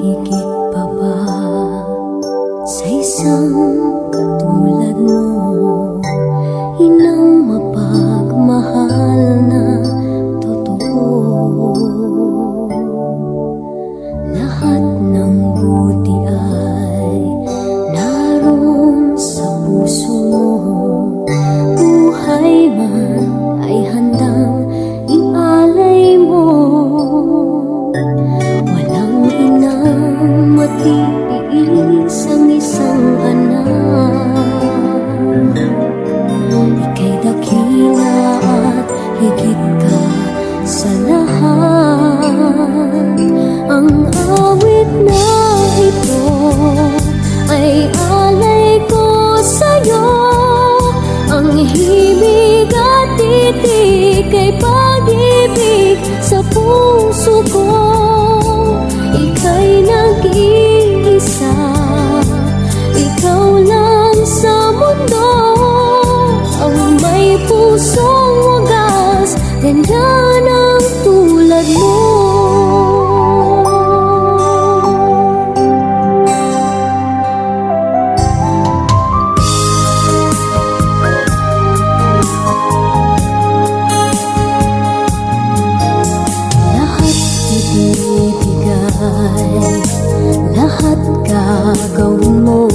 higit pa ba sa isang katulad mo? Inang mapagmahal na totoo. Lahat ng buti ay naroon sa puso mo. Buhay man ay handang ialay mo. Walang inang matiis ang isang anak. Ika'y dakila at higit ka sa lahat. Ang awit na ito ay alay ko sa'yo. Ang himig at titik ay pag-ibig sa puso ko. Ika'y nag-iisa, ikaw lang sa mundo. Ang may pusong wagas, ganda ng tulad mo. Lahat gagawin mo,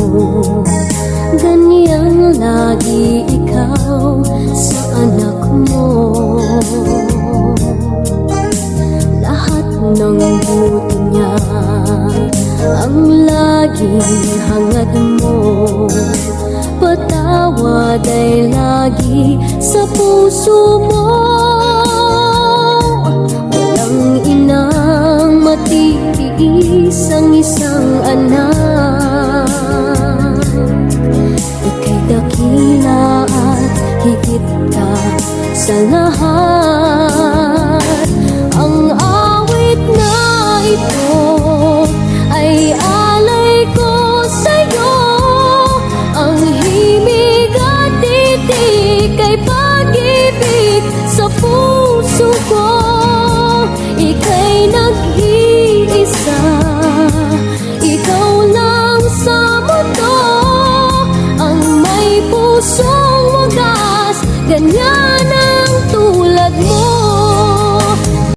ganyang lagi ikaw sa anak mo. Lahat ng buti niya ang laging hangad mo. Patawad ay lagi sa puso mo. Walang inang matiis ang isang anak. Ika'y dakila at higit ka sa lahat. Ang awit na ito ay alay ko sa'yo. Ang himig at titik ay